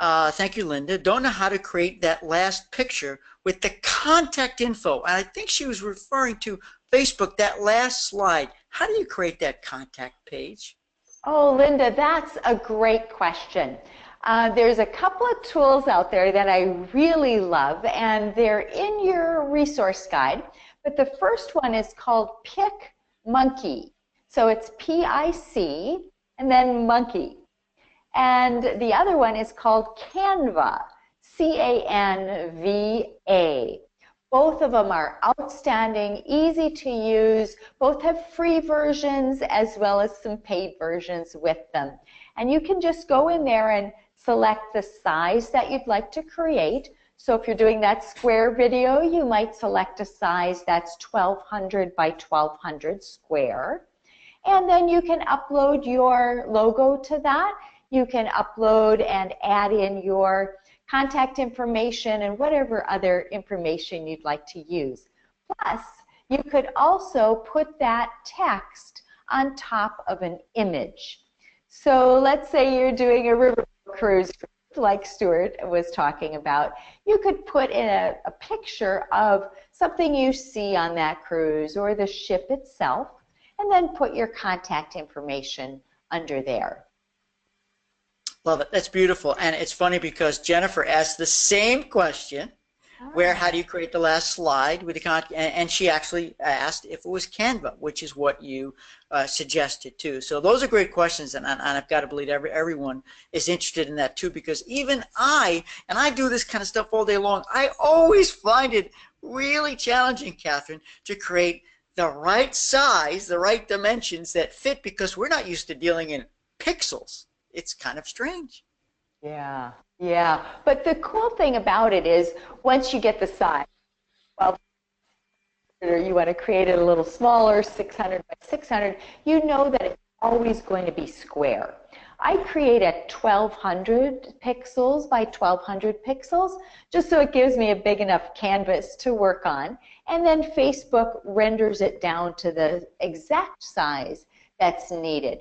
Thank you, Linda. Don't know how to create that last picture with the contact info. And I think she was referring to Facebook, that last slide. How do you create that contact page? Oh, Linda, that's a great question. There's a couple of tools out there that I really love, and they're in your resource guide. But the first one is called PicMonkey. So it's P-I-C and then monkey. And the other one is called Canva, C-A-N-V-A. Both of them are outstanding, easy to use. Both have free versions as well as some paid versions with them. And you can just go in there and select the size that you'd like to create. So if you're doing that square video, you might select a size that's 1200 by 1200 square. And then you can upload your logo to that. You can upload and add in your contact information and whatever other information you'd like to use. Plus, you could also put that text on top of an image. So let's say you're doing a river cruise like Stuart was talking about. You could put in a picture of something you see on that cruise or the ship itself, and then put your contact information under there. Love it. That's beautiful. And it's funny because Jennifer asked the same question, how do you create the last slide with the contact, and she actually asked if it was Canva, which is what you suggested too. So those are great questions, and I've got to believe everyone is interested in that too, because even I do this kind of stuff all day long, I always find it really challenging, Catherine, to create the right size, the right dimensions that fit, because we're not used to dealing in pixels. It's kind of strange. Yeah, yeah. But the cool thing about it is once you get the size, well, you want to create it a little smaller, 600 by 600, you know that it's always going to be square. I create at 1200 pixels by 1200 pixels, just so it gives me a big enough canvas to work on. And then Facebook renders it down to the exact size that's needed.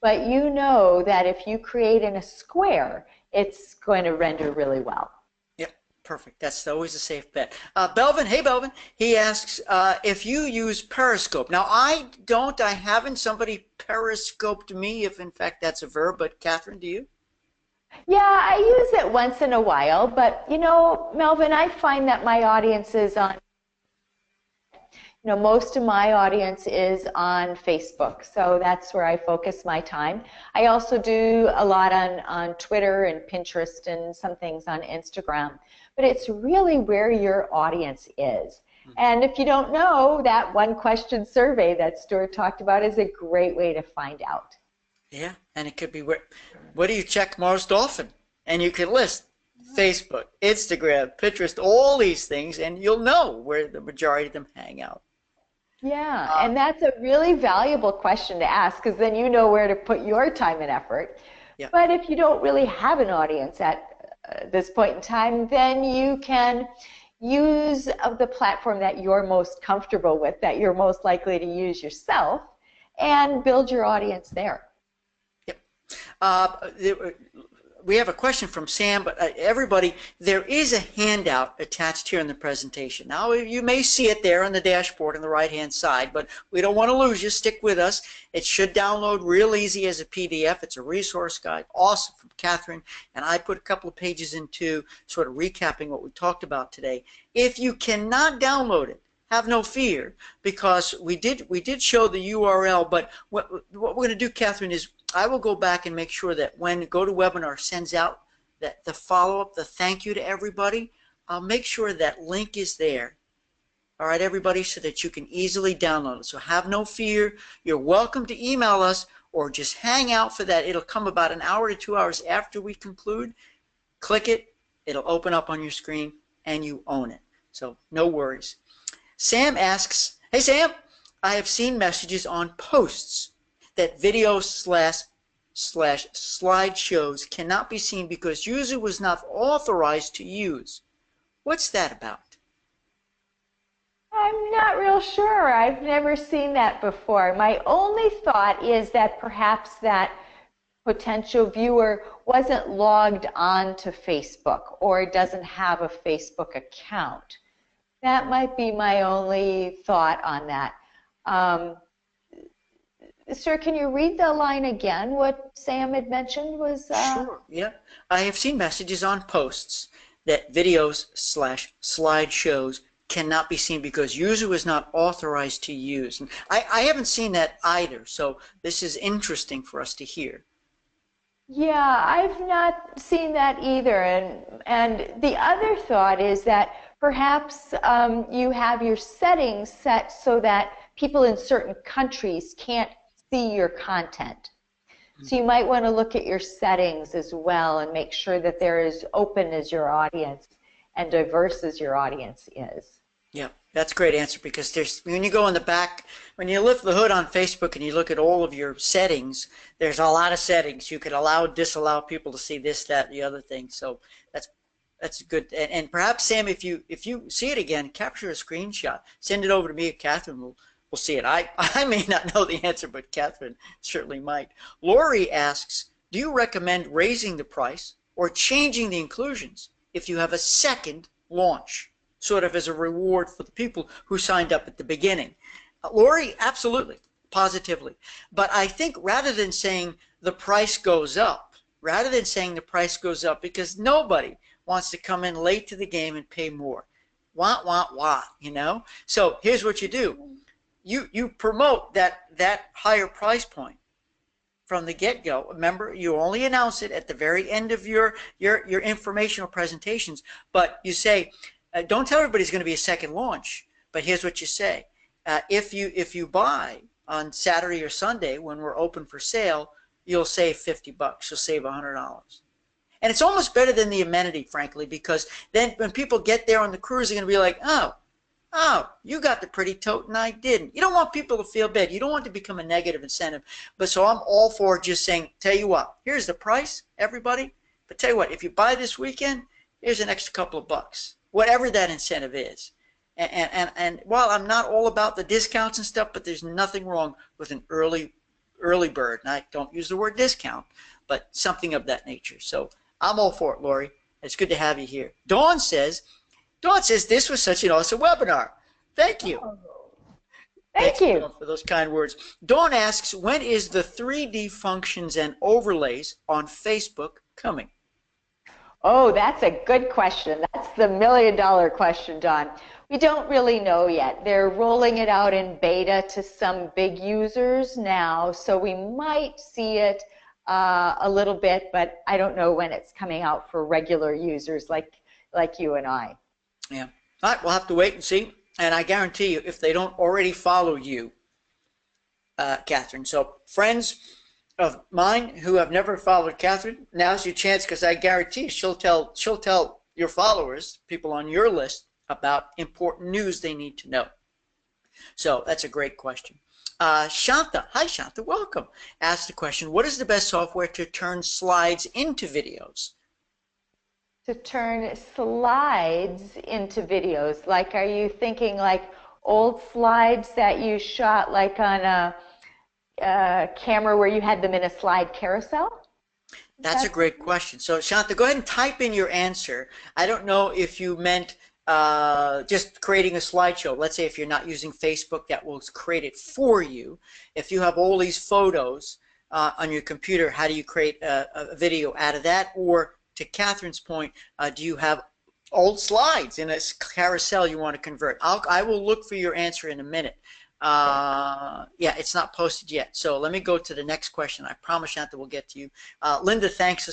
But you know that if you create in a square, it's going to render really well. Yep, perfect. That's always a safe bet. Belvin, hey Belvin, he asks if you use Periscope. Now I don't, I haven't. Somebody periscoped me, if in fact that's a verb, but Catherine, do you? Yeah, I use it once in a while, but you know, Melvin, I find that my audience is on, most of my audience is on Facebook, so that's where I focus my time. I also do a lot on Twitter and Pinterest and some things on Instagram, but it's really where your audience is. And if you don't know, that one question survey that Stuart talked about is a great way to find out. Yeah, and it could be what do you check most often? And you can list Facebook, Instagram, Pinterest, all these things, and you'll know where the majority of them hang out. Yeah, and that's a really valuable question to ask, because then you know where to put your time and effort. Yeah. But if you don't really have an audience at this point in time, then you can use the platform that you're most comfortable with, that you're most likely to use yourself, and build your audience there. Yep. we have a question from Sam, but everybody, there is a handout attached here in the presentation. Now, you may see it there on the dashboard on the right-hand side, but we don't want to lose you. Stick with us. It should download real easy as a PDF. It's a resource guide, awesome, from Catherine, and I put a couple of pages into sort of recapping what we talked about today. If you cannot download it, have no fear, because we did show the URL, but what we're going to do, Catherine, is I will go back and make sure that when GoToWebinar sends out that the follow-up, the thank you to everybody, I'll make sure that link is there. All right, everybody, so that you can easily download it. So have no fear. You're welcome to email us or just hang out for that. It'll come about an hour to 2 hours after we conclude. Click it. It'll open up on your screen, and you own it. So no worries. Sam asks, hey, Sam, I have seen messages on posts that videos / slideshows cannot be seen because user was not authorized to use. What's that about? I'm not real sure. I've never seen that before. My only thought is that perhaps that potential viewer wasn't logged on to Facebook or doesn't have a Facebook account. That might be my only thought on that. Sir, can you read the line again, what Sam had mentioned was? Sure, yeah. I have seen messages on posts that videos / slideshows cannot be seen because user was not authorized to use. And I haven't seen that either, so this is interesting for us to hear. Yeah, I've not seen that either. And the other thought is that perhaps you have your settings set so that people in certain countries can't see your content. So you might want to look at your settings as well and make sure that they're as open as your audience and diverse as your audience is. Yeah, that's a great answer, because when you go in the back, when you lift the hood on Facebook and you look at all of your settings, there's a lot of settings. You could allow, disallow people to see this, that, the other thing. So that's good. And perhaps, Sam, if you see it again, capture a screenshot, send it over to me, or Catherine will see it. I may not know the answer, but Catherine certainly might. Lori asks, do you recommend raising the price or changing the inclusions if you have a second launch, sort of as a reward for the people who signed up at the beginning? Lori, absolutely, positively. But I think rather than saying the price goes up, because nobody wants to come in late to the game and pay more. Wah, you know? So here's what you do. You promote that higher price point from the get-go. Remember, you only announce it at the very end of your informational presentations, but you say, don't tell everybody it's going to be a second launch, but here's what you say. If you buy on Saturday or Sunday when we're open for sale, you'll save $50. You'll save $100. And it's almost better than the amenity, frankly, because then when people get there on the cruise, they're going to be like, oh, you got the pretty tote and I didn't. You don't want people to feel bad. You don't want to become a negative incentive. But so I'm all for just saying, tell you what, here's the price, everybody. But tell you what, if you buy this weekend, here's an extra couple of bucks, whatever that incentive is. And while I'm not all about the discounts and stuff, but there's nothing wrong with an early bird. And I don't use the word discount, but something of that nature. So I'm all for it, Lori. It's good to have you here. Dawn says, this was such an awesome webinar. Thank you. Thank you. Dawn, for those kind words. Dawn asks, when is the 3D functions and overlays on Facebook coming? Oh, that's a good question. That's the $1,000,000 question, Don. We don't really know yet. They're rolling it out in beta to some big users now, so we might see it a little bit, but I don't know when it's coming out for regular users like you and I. Yeah. All right, we'll have to wait and see. And I guarantee you, if they don't already follow you, Catherine, so friends of mine who have never followed Catherine, now's your chance, because I guarantee she'll tell your followers, people on your list, about important news they need to know. So that's a great question. Shanta, hi Shanta, welcome. Asked the question, what is the best software to turn slides into videos? To turn slides into videos, like, are you thinking like old slides that you shot like on a camera where you had them in a slide carousel? That's a great question. So Shanta, go ahead and type in your answer. I don't know if you meant just creating a slideshow. Let's say if you're not using Facebook, that will create it for you. If you have all these photos on your computer, how do you create a video out of that? Or to Catherine's point, do you have old slides in a carousel you want to convert? I will look for your answer in a minute. Yeah, it's not posted yet. So let me go to the next question. I promise, Shanta, we'll get to you. Linda thanks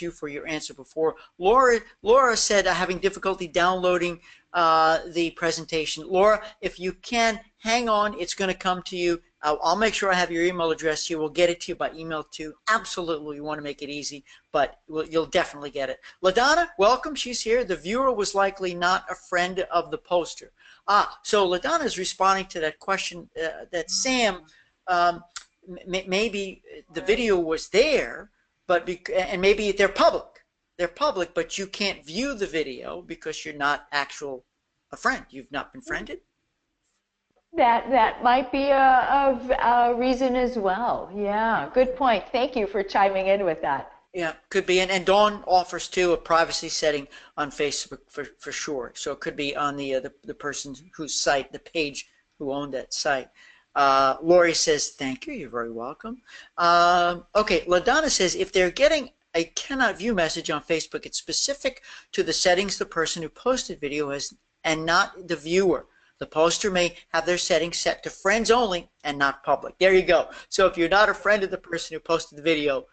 you for your answer before. Laura said having difficulty downloading the presentation. Laura, if you can, hang on. It's going to come to you. I'll make sure I have your email address here. We'll get it to you by email too. Absolutely, we want to make it easy, but you'll definitely get it. LaDonna, welcome. She's here. The viewer was likely not a friend of the poster. So LaDonna is responding to that question that Sam, maybe the video was there, but and maybe they're public. They're public, but you can't view the video because you're not a friend. You've not been friended. That might be a reason as well. Yeah, good point. Thank you for chiming in with that. Yeah, could be. And Dawn offers too a privacy setting on Facebook for sure. So it could be on the person whose site, the page who owned that site. Lori says, thank you. You're very welcome. Okay, LaDonna says, if they're getting a cannot view message on Facebook, it's specific to the settings the person who posted video has and not the viewer. The poster may have their settings set to friends only and not public. There you go. So if you're not a friend of the person who posted the video,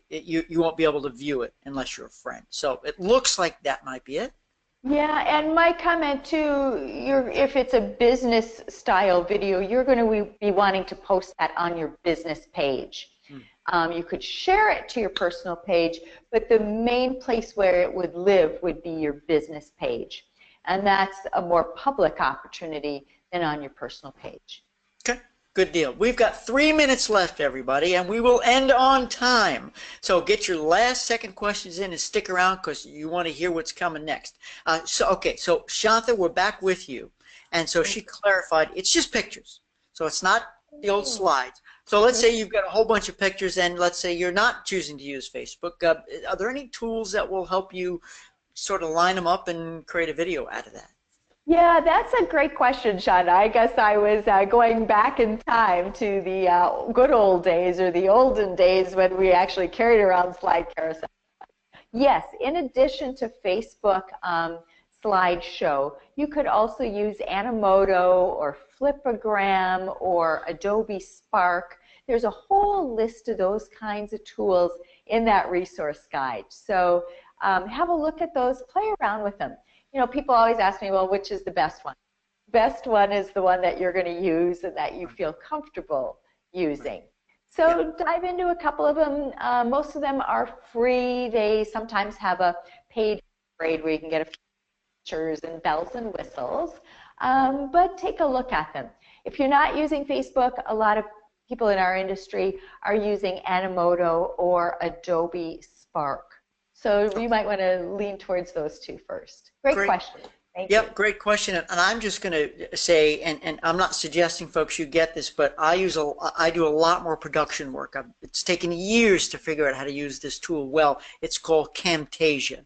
you won't be able to view it unless you're a friend. So it looks like that might be it. Yeah, and my comment too, if it's a business style video, you're going to be wanting to post that on your business page. You could share it to your personal page, but the main place where it would live would be your business page. And that's a more public opportunity than on your personal page. Okay, good deal. We've got 3 minutes left, everybody, and we will end on time. So get your last second questions in and stick around because you want to hear what's coming next. So Shanta, we're back with you. And so she clarified, it's just pictures. So it's not the old slides. So let's say you've got a whole bunch of pictures and let's say you're not choosing to use Facebook. Are there any tools that will help you sort of line them up and create a video out of that? Yeah, that's a great question, Shanta. I guess I was going back in time to the good old days or the olden days when we actually carried around slide carousel. Yes, in addition to Facebook slideshow, you could also use Animoto or Flipagram or Adobe Spark. There's a whole list of those kinds of tools in that resource guide. So have a look at those, play around with them. You know, people always ask me, well, which is the best one? Best one is the one that you're going to use and that you feel comfortable using. So dive into a couple of them. Most of them are free. They sometimes have a paid grade where you can get a few pictures and bells and whistles. But take a look at them. If you're not using Facebook, a lot of people in our industry are using Animoto or Adobe Spark. So you might want to lean towards those two first. Great question. Thank you. Great question. And I'm just going to say, and I'm not suggesting folks you get this, but I do a lot more production work. It's taken years to figure out how to use this tool well. It's called Camtasia.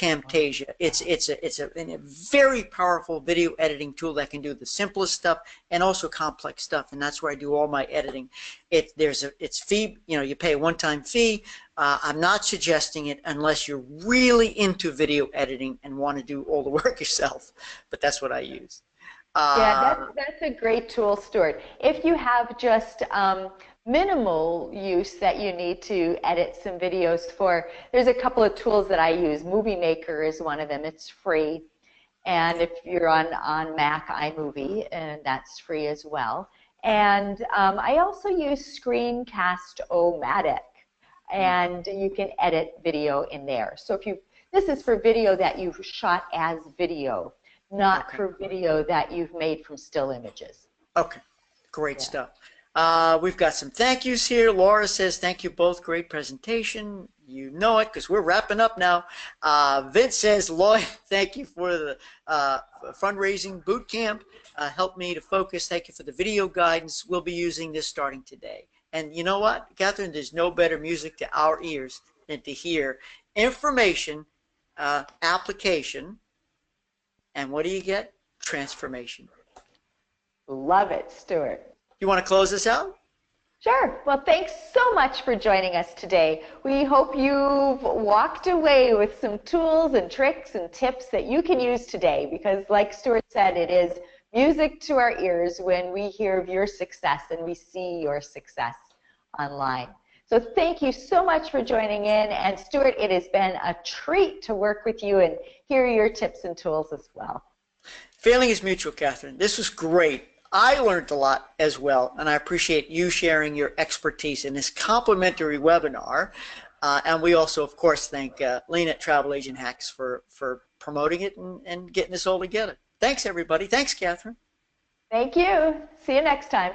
It's a very powerful video editing tool that can do the simplest stuff and also complex stuff, and that's where I do all my editing. It's fee, you pay a one-time fee. I'm not suggesting it unless you're really into video editing and want to do all the work yourself, but that's what I use. Yeah, that's a great tool, Stuart. If you have just minimal use that you need to edit some videos for, there's a couple of tools that I use. Movie Maker is one of them. It's free. And if you're on Mac, iMovie, and that's free as well. And I also use Screencast-O-Matic, and you can edit video in there. So this is for video that you've shot as video, not for video that you've made from still images. Okay, great stuff. We've got some thank yous here. Laura says, thank you both. Great presentation. You know it because we're wrapping up now. Vince says, Lloyd, thank you for the fundraising boot camp. Helped me to focus. Thank you for the video guidance. We'll be using this starting today. And you know what, Catherine? There's no better music to our ears than to hear information, application, and what do you get? Transformation. Love it, Stuart. You want to close this out? Sure. Well, thanks so much for joining us today. We hope you've walked away with some tools and tricks and tips that you can use today, because like Stuart said, it is music to our ears when we hear of your success and we see your success online. So thank you so much for joining in. And Stuart, it has been a treat to work with you and hear your tips and tools as well. Feeling is mutual, Catherine. This was great. I learned a lot as well, and I appreciate you sharing your expertise in this complimentary webinar. And we also, of course, thank Lena at Travel Agent Hacks for promoting it and getting this all together. Thanks, everybody. Thanks, Catherine. Thank you. See you next time.